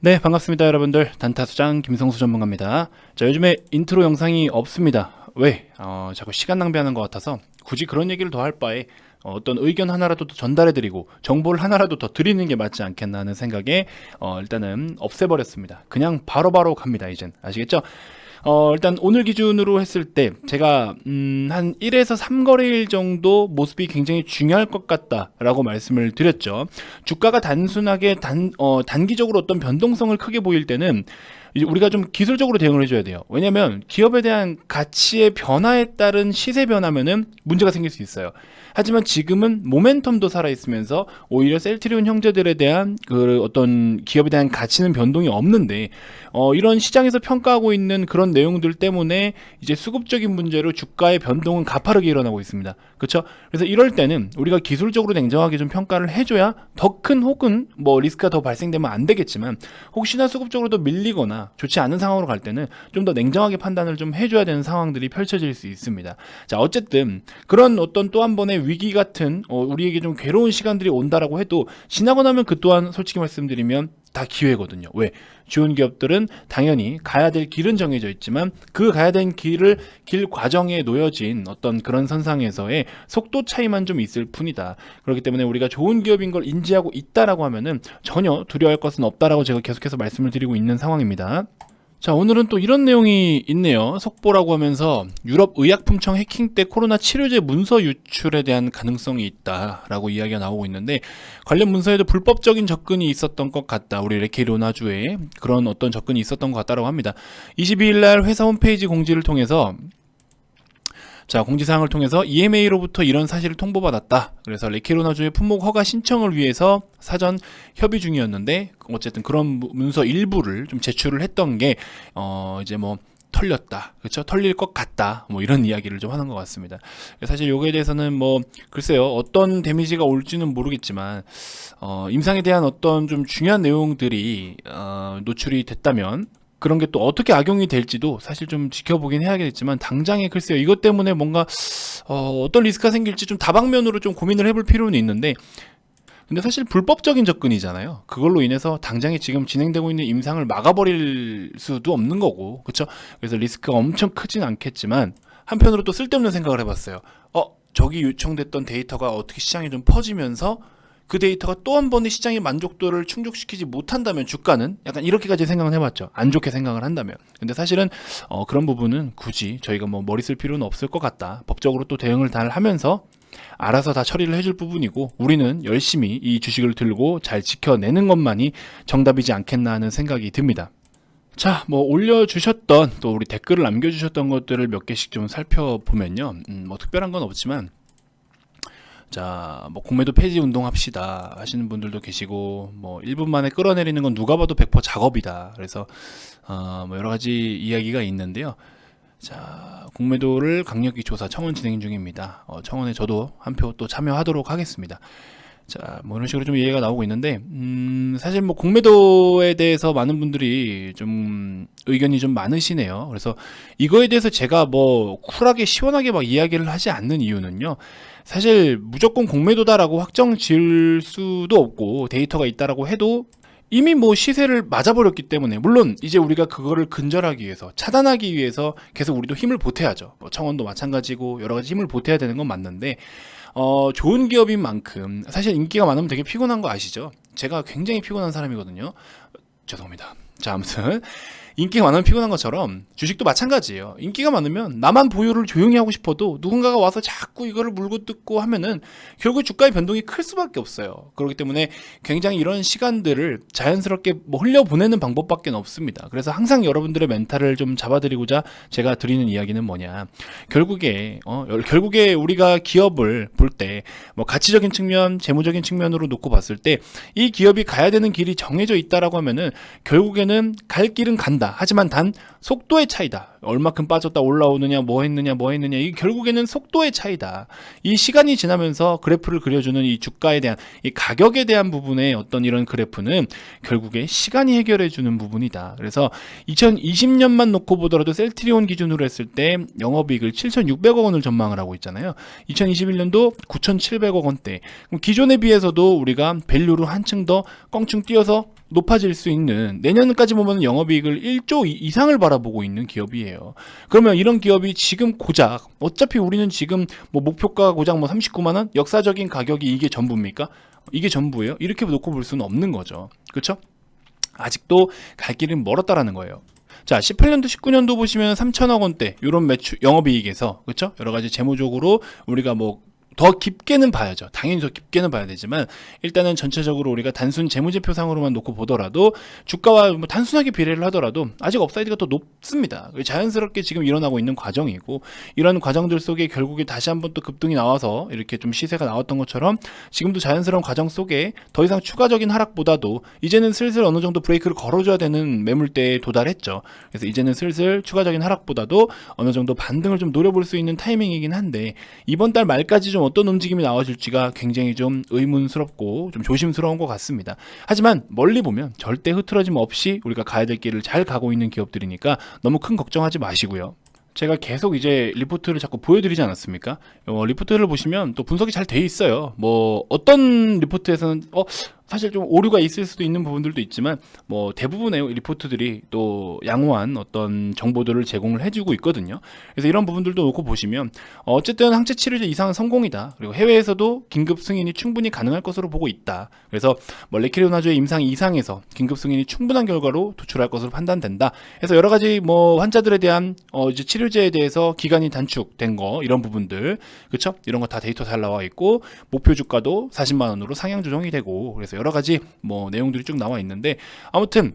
네, 반갑습니다, 여러분들. 단타수장 김성수 전문가입니다. 자, 요즘에 인트로 영상이 없습니다. 왜? 자꾸 시간 낭비하는 것 같아서 굳이 그런 얘기를 더 할 바에 어떤 의견 하나라도 더 전달해드리고 정보를 하나라도 더 드리는 게 맞지 않겠나 하는 생각에 일단은 없애버렸습니다. 그냥 바로바로 갑니다, 이젠. 아시겠죠? 일단 오늘 기준으로 했을 때 제가 한 1에서 3거래일 정도 모습이 굉장히 중요할 것 같다라고 말씀을 드렸죠. 주가가 단순하게 단기적으로 어떤 변동성을 크게 보일 때는 이제 우리가 좀 기술적으로 대응을 해줘야 돼요. 왜냐하면 기업에 대한 가치의 변화에 따른 시세 변화면은 문제가 생길 수 있어요. 하지만 지금은 모멘텀도 살아있으면서 오히려 셀트리온 형제들에 대한 그 어떤 기업에 대한 가치는 변동이 없는데 이런 시장에서 평가하고 있는 그런 내용들 때문에 이제 수급적인 문제로 주가의 변동은 가파르게 일어나고 있습니다. 그렇죠? 그래서 이럴 때는 우리가 기술적으로 냉정하게 좀 평가를 해줘야 더 큰 혹은 뭐 리스크가 더 발생되면 안 되겠지만 혹시나 수급적으로 더 밀리거나 좋지 않은 상황으로 갈 때는 좀 더 냉정하게 판단을 좀 해줘야 되는 상황들이 펼쳐질 수 있습니다. 자, 어쨌든 그런 어떤 또 한 번의 위기 같은 우리에게 좀 괴로운 시간들이 온다라고 해도 지나고 나면 그 또한 솔직히 말씀드리면 다 기회거든요. 왜? 좋은 기업들은 당연히 가야 될 길은 정해져 있지만 그 가야 될 길 과정에 놓여진 어떤 그런 선상에서의 속도 차이만 좀 있을 뿐이다. 그렇기 때문에 우리가 좋은 기업인 걸 인지하고 있다라고 하면은 전혀 두려워할 것은 없다라고 제가 계속해서 말씀을 드리고 있는 상황입니다. 자, 오늘은 또 이런 내용이 있네요. 속보라고 하면서 유럽 의약품청 해킹 때 코로나 치료제 문서 유출에 대한 가능성이 있다라고 이야기가 나오고 있는데 관련 문서에도 불법적인 접근이 있었던 것 같다. 우리 레케이로나주에 그런 어떤 접근이 있었던 것 같다라고 합니다. 22일 날 회사 홈페이지 공지를 통해서 자, 공지사항을 통해서 EMA로부터 이런 사실을 통보받았다. 그래서 레케로나주의 품목 허가 신청을 위해서 사전 협의 중이었는데 어쨌든 그런 문서 일부를 좀 제출을 했던 게 이제 뭐 털렸다, 그렇죠? 털릴 것 같다, 뭐 이런 이야기를 좀 하는 것 같습니다. 사실 요거에 대해서는 뭐 글쎄요, 어떤 데미지가 올지는 모르겠지만 임상에 대한 어떤 좀 중요한 내용들이 노출이 됐다면 그런 게 또 어떻게 악용이 될지도 사실 좀 지켜보긴 해야겠지만 당장에 글쎄요, 이것 때문에 뭔가 어떤 리스크가 생길지 좀 다방면으로 좀 고민을 해볼 필요는 있는데 근데 사실 불법적인 접근이잖아요. 그걸로 인해서 당장에 지금 진행되고 있는 임상을 막아버릴 수도 없는 거고, 그렇죠? 그래서 리스크가 엄청 크진 않겠지만 한편으로 또 쓸데없는 생각을 해봤어요. 저기 요청됐던 데이터가 어떻게 시장에 좀 퍼지면서 그 데이터가 또 한 번의 시장의 만족도를 충족시키지 못한다면 주가는 약간 이렇게까지 생각을 해봤죠. 안 좋게 생각을 한다면. 근데 사실은 그런 부분은 굳이 저희가 뭐 머리 쓸 필요는 없을 것 같다. 법적으로 또 대응을 잘 하면서 알아서 다 처리를 해줄 부분이고 우리는 열심히 이 주식을 들고 잘 지켜내는 것만이 정답이지 않겠나 하는 생각이 듭니다. 자, 뭐 올려주셨던 또 우리 댓글을 남겨주셨던 것들을 몇 개씩 좀 살펴보면요. 뭐 특별한 건 없지만 자, 뭐 공매도 폐지 운동합시다 하시는 분들도 계시고 뭐 1분 만에 끌어내리는 건 누가 봐도 100% 작업이다. 그래서 뭐 여러 가지 이야기가 있는데요. 자, 공매도를 강력히 조사 청원 진행 중입니다. 청원에 저도 한 표 또 참여하도록 하겠습니다. 자, 뭐 이런 식으로 좀 이해가 나오고 있는데 사실 뭐 공매도에 대해서 많은 분들이 좀 의견이 좀 많으시네요. 그래서 이거에 대해서 제가 뭐 쿨하게 시원하게 막 이야기를 하지 않는 이유는요. 사실 무조건 공매도다라고 확정 지을 수도 없고 데이터가 있다라고 해도 이미 뭐 시세를 맞아버렸기 때문에 물론 이제 우리가 그거를 근절하기 위해서 차단하기 위해서 계속 우리도 힘을 보태야죠. 뭐 청원도 마찬가지고 여러 가지 힘을 보태야 되는 건 맞는데 좋은 기업인 만큼 사실 인기가 많으면 되게 피곤한 거 아시죠? 제가 굉장히 피곤한 사람이거든요. 죄송합니다. 자, 아무튼 인기가 많으면 피곤한 것처럼 주식도 마찬가지예요. 인기가 많으면 나만 보유를 조용히 하고 싶어도 누군가가 와서 자꾸 이거를 물고 뜯고 하면은 결국 주가의 변동이 클 수밖에 없어요. 그렇기 때문에 굉장히 이런 시간들을 자연스럽게 뭐 흘려보내는 방법밖에 없습니다. 그래서 항상 여러분들의 멘탈을 좀 잡아드리고자 제가 드리는 이야기는 뭐냐, 결국에 우리가 기업을 볼 때 뭐 가치적인 측면, 재무적인 측면으로 놓고 봤을 때 이 기업이 가야 되는 길이 정해져 있다라고 하면은 결국에는 갈 길은 간다. 하지만 단 속도의 차이다. 얼마큼 빠졌다 올라오느냐, 뭐 했느냐, 이게 결국에는 속도의 차이다. 이 시간이 지나면서 그래프를 그려주는 이 주가에 대한 이 가격에 대한 부분의 어떤 이런 그래프는 결국에 시간이 해결해주는 부분이다. 그래서 2020년만 놓고 보더라도 셀트리온 기준으로 했을 때 영업이익을 7,600억 원을 전망을 하고 있잖아요. 2021년도 9,700억 원대. 그럼 기존에 비해서도 우리가 밸류를 한층 더 껑충 뛰어서 높아질 수 있는, 내년까지 보면 영업이익을 1조 이상을 바라보고 있는 기업이에요. 그러면 이런 기업이 지금 고작, 어차피 우리는 지금 뭐 목표가 고작 뭐 39만 원, 역사적인 가격이 이게 전부입니까? 이게 전부예요? 이렇게 놓고 볼 수는 없는 거죠. 그렇죠? 아직도 갈 길은 멀었다라는 거예요. 자, 18년도, 19년도 보시면 3천억 원대 이런 매출 영업이익에서, 그렇죠? 여러 가지 재무적으로 우리가 뭐 더 깊게는 봐야죠. 당연히 더 깊게는 봐야 되지만 일단은 전체적으로 우리가 단순 재무제표상으로만 놓고 보더라도 주가와 뭐 단순하게 비례를 하더라도 아직 업사이드가 더 높습니다. 자연스럽게 지금 일어나고 있는 과정이고, 이런 과정들 속에 결국에 다시 한번 또 급등이 나와서 이렇게 좀 시세가 나왔던 것처럼 지금도 자연스러운 과정 속에 더 이상 추가적인 하락보다도 이제는 슬슬 어느 정도 브레이크를 걸어줘야 되는 매물대에 도달했죠. 그래서 이제는 슬슬 추가적인 하락보다도 어느 정도 반등을 좀 노려볼 수 있는 타이밍이긴 한데, 이번 달 말까지 좀 어떤 움직임이 나와줄지가 굉장히 좀 의문스럽고 좀 조심스러운 것 같습니다. 하지만 멀리 보면 절대 흐트러짐 없이 우리가 가야 될 길을 잘 가고 있는 기업들이니까 너무 큰 걱정하지 마시고요. 제가 계속 이제 리포트를 자꾸 보여드리지 않았습니까? 리포트를 보시면 또 분석이 잘 돼 있어요. 뭐 어떤 리포트에서는 사실 좀 오류가 있을 수도 있는 부분들도 있지만 뭐 대부분의 리포트들이 또 양호한 어떤 정보들을 제공을 해주고 있거든요. 그래서 이런 부분들도 놓고 보시면 어쨌든 항체 치료제 이상은 성공이다. 그리고 해외에서도 긴급 승인이 충분히 가능할 것으로 보고 있다. 그래서 뭐 레키레오나주의 임상 이상에서 긴급 승인이 충분한 결과로 도출할 것으로 판단된다. 그래서 여러 가지 뭐 환자들에 대한 이제 치료제에 대해서 기간이 단축된 거, 이런 부분들, 그렇죠? 이런 거 다 데이터 잘 나와 있고, 목표 주가도 40만 원으로 상향 조정이 되고, 그래서 여러 가지 뭐 내용들이 쭉 나와 있는데, 아무튼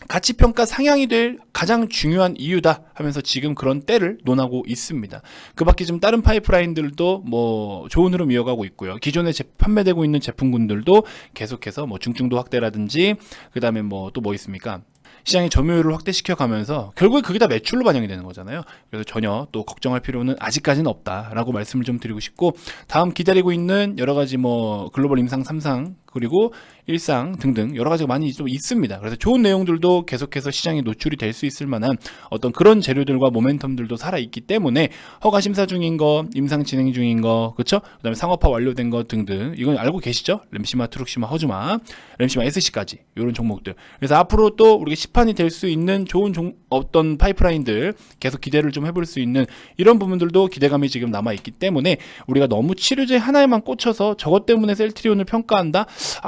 가치평가 상향이 될 가장 중요한 이유다 하면서 지금 그런 때를 논하고 있습니다. 그 밖에 지금 다른 파이프라인들도 뭐 좋은 흐름 이어가고 있고요. 기존에 판매되고 있는 제품군들도 계속해서 뭐 중증도 확대라든지, 그 다음에 뭐 또 뭐 있습니까? 시장의 점유율을 확대시켜 가면서 결국에 그게 다 매출로 반영이 되는 거잖아요. 그래서 전혀 또 걱정할 필요는 아직까지는 없다라고 말씀을 좀 드리고 싶고, 다음 기다리고 있는 여러 가지 뭐 글로벌 임상 3상 그리고 1상 등등 여러 가지가 많이 좀 있습니다. 그래서 좋은 내용들도 계속해서 시장에 노출이 될 수 있을 만한 어떤 그런 재료들과 모멘텀들도 살아있기 때문에, 허가 심사 중인 거, 임상 진행 중인 거, 그렇죠? 그다음에 상업화 완료된 거 등등, 이건 알고 계시죠? 램시마, 트룩시마, 허즈마, 램시마 SC까지 이런 종목들. 그래서 앞으로 또 우리가 시판이 될 수 있는 좋은 어떤 파이프라인들 계속 기대를 좀 해볼 수 있는 이런 부분들도 기대감이 지금 남아있기 때문에, 우리가 너무 치료제 하나에만 꽂혀서 저것 때문에 셀트리온을 평가한다?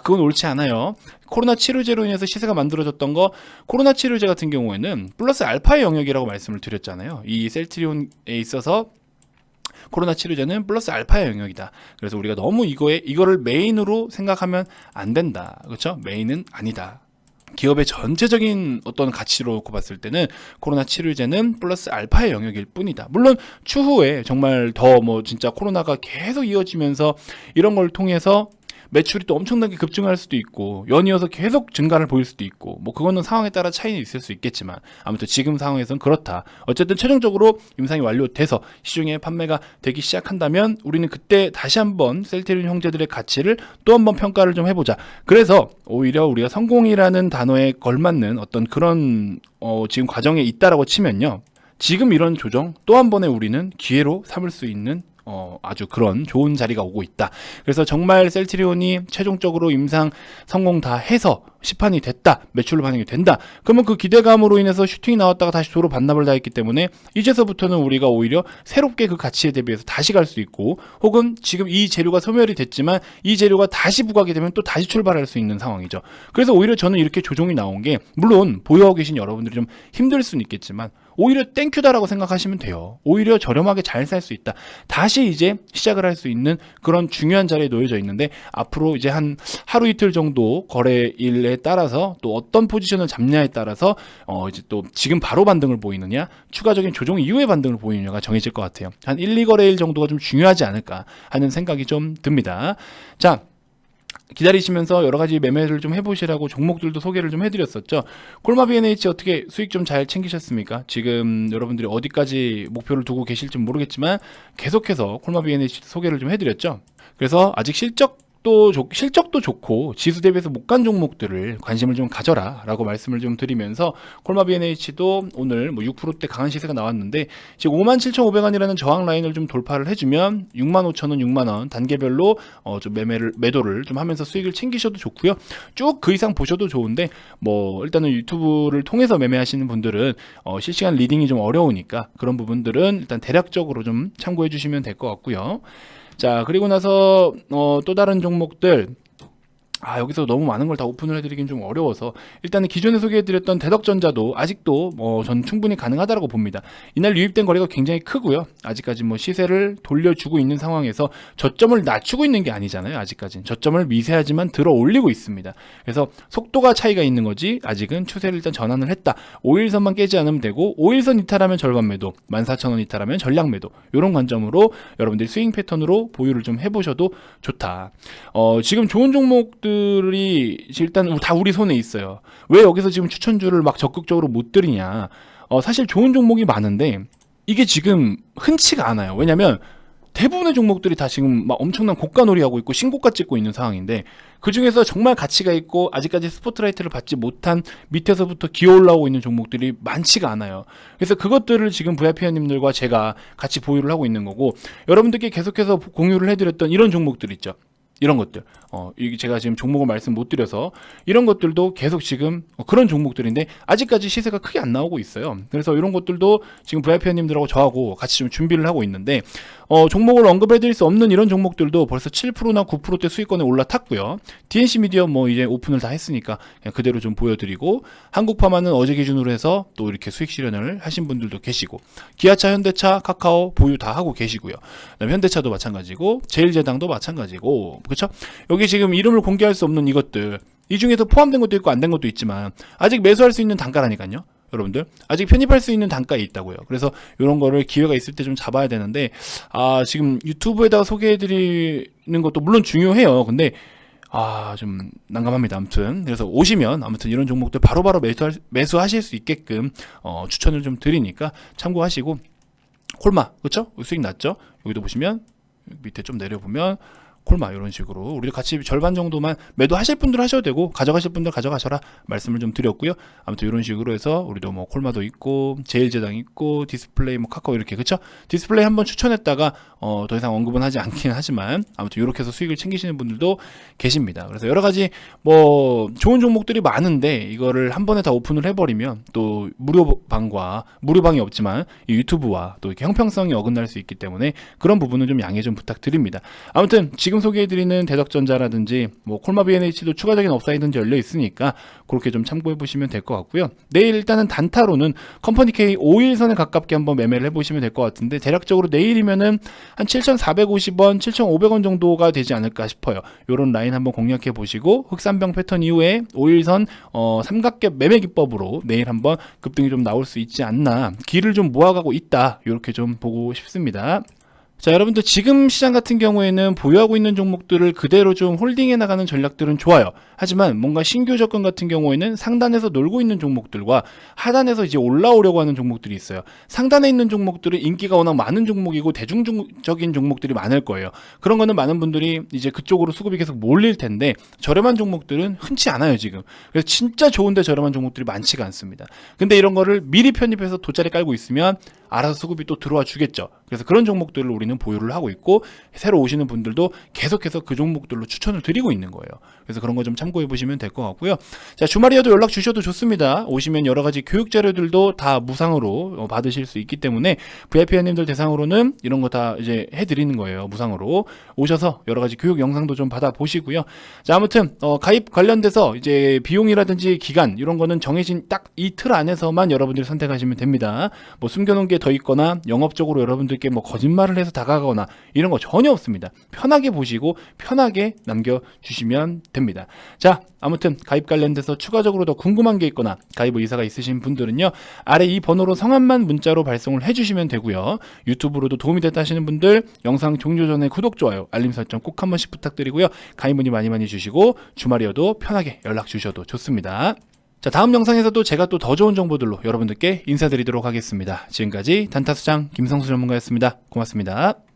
그건 옳지 않아요. 코로나 치료제로 인해서 시세가 만들어졌던 거, 코로나 치료제 같은 경우에는 플러스 알파의 영역이라고 말씀을 드렸잖아요. 이 셀트리온에 있어서 코로나 치료제는 플러스 알파의 영역이다. 그래서 우리가 너무 이거를 메인으로 생각하면 안 된다. 그렇죠? 메인은 아니다. 기업의 전체적인 어떤 가치로 놓고 봤을 때는 코로나 치료제는 플러스 알파의 영역일 뿐이다. 물론 추후에 정말 더 뭐 진짜 코로나가 계속 이어지면서 이런 걸 통해서 매출이 또 엄청나게 급증할 수도 있고, 연이어서 계속 증가를 보일 수도 있고, 뭐 그거는 상황에 따라 차이는 있을 수 있겠지만 아무튼 지금 상황에서는 그렇다. 어쨌든 최종적으로 임상이 완료돼서 시중에 판매가 되기 시작한다면 우리는 그때 다시 한번 셀트리온 형제들의 가치를 또 한번 평가를 좀 해보자. 그래서 오히려 우리가 성공이라는 단어에 걸맞는 어떤 그런 지금 과정에 있다라고 치면요, 지금 이런 조정 또 한 번에 우리는 기회로 삼을 수 있는 아주 그런 좋은 자리가 오고 있다. 그래서 정말 셀트리온이 최종적으로 임상 성공 다 해서 시판이 됐다, 매출로 반영이 된다, 그러면 그 기대감으로 인해서 슈팅이 나왔다가 다시 도로 반납을 다 했기 때문에 이제서부터는 우리가 오히려 새롭게 그 가치에 대비해서 다시 갈 수 있고, 혹은 지금 이 재료가 소멸이 됐지만 이 재료가 다시 부각이 되면 또 다시 출발할 수 있는 상황이죠. 그래서 오히려 저는 이렇게 조정이 나온 게, 물론 보유하고 계신 여러분들이 좀 힘들 수는 있겠지만 오히려 땡큐다라고 생각하시면 돼요. 오히려 저렴하게 잘 살 수 있다. 다시 이제 시작을 할 수 있는 그런 중요한 자리에 놓여져 있는데, 앞으로 이제 한 하루 이틀 정도 거래일에 따라서 또 어떤 포지션을 잡냐에 따라서 이제 또 지금 바로 반등을 보이느냐, 추가적인 조정 이후에 반등을 보이느냐가 정해질 것 같아요. 한 1, 2거래일 정도가 좀 중요하지 않을까 하는 생각이 좀 듭니다. 자, 기다리시면서 여러 가지 매매를 좀 해보시라고 종목들도 소개를 좀 해드렸었죠. 콜마 B&H 어떻게 수익 좀 잘 챙기셨습니까? 지금 여러분들이 어디까지 목표를 두고 계실지 모르겠지만 계속해서 콜마 B&H 소개를 좀 해드렸죠. 그래서 아직 실적 실적도 좋고 지수 대비해서 못 간 종목들을 관심을 좀 가져라 라고 말씀을 좀 드리면서 콜마 BNH도 오늘 뭐 6%대 강한 시세가 나왔는데 지금 57,500원이라는 저항 라인을 좀 돌파를 해주면 65,000원, 6만원 단계별로 좀 매도를 좀 하면서 수익을 챙기셔도 좋고요. 쭉 그 이상 보셔도 좋은데 뭐 일단은 유튜브를 통해서 매매하시는 분들은 실시간 리딩이 좀 어려우니까 그런 부분들은 일단 대략적으로 좀 참고해 주시면 될 것 같고요. 자, 그리고 나서 또 다른 종목들 여기서 너무 많은 걸 다 오픈을 해드리긴 좀 어려워서 일단은 기존에 소개해드렸던 대덕전자도 아직도 전 충분히 가능하다라고 봅니다. 이날 유입된 거래가 굉장히 크고요. 아직까지 뭐 시세를 돌려주고 있는 상황에서 저점을 낮추고 있는 게 아니잖아요. 아직까지는 저점을 미세하지만 들어 올리고 있습니다. 그래서 속도가 차이가 있는 거지 아직은 추세를 일단 전환을 했다. 5일선만 깨지 않으면 되고 5일선 이탈하면 절반 매도, 14,000원 이탈하면 전량 매도, 이런 관점으로 여러분들이 스윙 패턴으로 보유를 좀 해보셔도 좋다. 지금 좋은 종목들이 일단 다 우리 손에 있어요. 왜 여기서 지금 추천주를 막 적극적으로 못 드리냐? 사실 좋은 종목이 많은데 이게 지금 흔치가 않아요. 왜냐면 대부분의 종목들이 다 지금 막 엄청난 고가놀이 하고 있고 신고가 찍고 있는 상황인데 그 중에서 정말 가치가 있고 아직까지 스포트라이트를 받지 못한 밑에서부터 기어 올라오고 있는 종목들이 많지가 않아요. 그래서 그것들을 지금 VIP님들과 제가 같이 보유를 하고 있는 거고, 여러분들께 계속해서 공유를 해드렸던 이런 종목들 있죠. 이런 것들, 이게 제가 지금 종목을 말씀 못 드려서 이런 것들도 계속 지금 그런 종목들인데 아직까지 시세가 크게 안 나오고 있어요. 그래서 이런 것들도 지금 VIP님들하고 저하고 같이 좀 준비를 하고 있는데 종목을 언급해드릴 수 없는 이런 종목들도 벌써 7%나 9%대 수익권에 올라탔고요. DNC 미디어 뭐 이제 오픈을 다 했으니까 그냥 그대로 좀 보여드리고, 한국파마는 어제 기준으로 해서 또 이렇게 수익 실현을 하신 분들도 계시고, 기아차, 현대차, 카카오 보유 다 하고 계시고요. 그다음에 현대차도 마찬가지고 제일제당도 마찬가지고, 그렇죠? 여기 지금 이름을 공개할 수 없는 이것들, 이 중에서 포함된 것도 있고 안 된 것도 있지만 아직 매수할 수 있는 단가라니까요. 여러분들 아직 편입할 수 있는 단가에 있다고요. 그래서 이런 거를 기회가 있을 때 좀 잡아야 되는데 지금 유튜브에다가 소개해드리는 것도 물론 중요해요. 근데 좀 난감합니다. 아무튼 그래서 오시면 아무튼 이런 종목들 바로바로 매수하실 수 있게끔 추천을 좀 드리니까 참고하시고, 콜마 그렇죠? 수익 났죠? 여기도 보시면 밑에 좀 내려보면 콜마 이런 식으로 우리도 같이 절반 정도만 매도하실 분들 하셔도 되고 가져가실 분들 가져가셔라 말씀을 좀 드렸고요. 아무튼 이런 식으로 해서 우리도 뭐 콜마도 있고 제일제당 있고 디스플레이 뭐 카카오 이렇게, 그쵸? 디스플레이 한번 추천했다가 더 이상 언급은 하지 않긴 하지만 아무튼 이렇게 해서 수익을 챙기시는 분들도 계십니다. 그래서 여러 가지 뭐 좋은 종목들이 많은데 이거를 한 번에 다 오픈을 해버리면 또 무료방이 없지만 이 유튜브와 또 이렇게 형평성이 어긋날 수 있기 때문에 그런 부분은 좀 양해 좀 부탁드립니다. 아무튼 지금 소개해드리는 대덕전자라든지 뭐 콜마 BNH도 추가적인 업사이드는 열려 있으니까 그렇게 좀 참고해 보시면 될 것 같고요. 내일 일단은 단타로는 컴퍼니 K 5일선에 가깝게 한번 매매를 해보시면 될 것 같은데 대략적으로 내일이면은 한 7,450원, 7,500원 정도가 되지 않을까 싶어요. 요런 라인 한번 공략해 보시고 흑산병 패턴 이후에 5일선 삼각대 매매 기법으로 내일 한번 급등이 좀 나올 수 있지 않나, 기를 좀 모아가고 있다, 이렇게 좀 보고 싶습니다. 자, 여러분들 지금 시장 같은 경우에는 보유하고 있는 종목들을 그대로 좀 홀딩해 나가는 전략들은 좋아요. 하지만 뭔가 신규 접근 같은 경우에는 상단에서 놀고 있는 종목들과 하단에서 이제 올라오려고 하는 종목들이 있어요. 상단에 있는 종목들은 인기가 워낙 많은 종목이고 대중적인 종목들이 많을 거예요. 그런 거는 많은 분들이 이제 그쪽으로 수급이 계속 몰릴 텐데 저렴한 종목들은 흔치 않아요, 지금. 그래서 진짜 좋은데 저렴한 종목들이 많지가 않습니다. 근데 이런 거를 미리 편입해서 돗자리 깔고 있으면 알아서 수급이 또 들어와 주겠죠. 그래서 그런 종목들을 우리는 보유를 하고 있고, 새로 오시는 분들도 계속해서 그 종목들로 추천을 드리고 있는 거예요. 그래서 그런 거 좀 참고해 보시면 될 것 같고요. 자, 주말이어도 연락 주셔도 좋습니다. 오시면 여러 가지 교육 자료들도 다 무상으로 받으실 수 있기 때문에 VIP님들 대상으로는 이런 거 다 이제 해드리는 거예요. 무상으로 오셔서 여러 가지 교육 영상도 좀 받아 보시고요. 자, 아무튼 가입 관련돼서 이제 비용이라든지 기간 이런 거는 정해진 딱 이 틀 안에서만 여러분들이 선택하시면 됩니다. 뭐 숨겨놓은 게 더 있거나 영업적으로 여러분들께 뭐 거짓말을 해서 다가가거나 이런 거 전혀 없습니다. 편하게 보시고 편하게 남겨주시면 됩니다. 자, 아무튼 가입 관련돼서 추가적으로 더 궁금한 게 있거나 가입 의사가 있으신 분들은요, 아래 이 번호로 성함만 문자로 발송을 해주시면 되고요. 유튜브로도 도움이 됐다 하시는 분들 영상 종료 전에 구독, 좋아요, 알림 설정 꼭 한 번씩 부탁드리고요. 가입 문의 많이 주시고 주말이어도 편하게 연락 주셔도 좋습니다. 자, 다음 영상에서도 제가 또 더 좋은 정보들로 여러분들께 인사드리도록 하겠습니다. 지금까지 단타수장 김성수 전문가였습니다. 고맙습니다.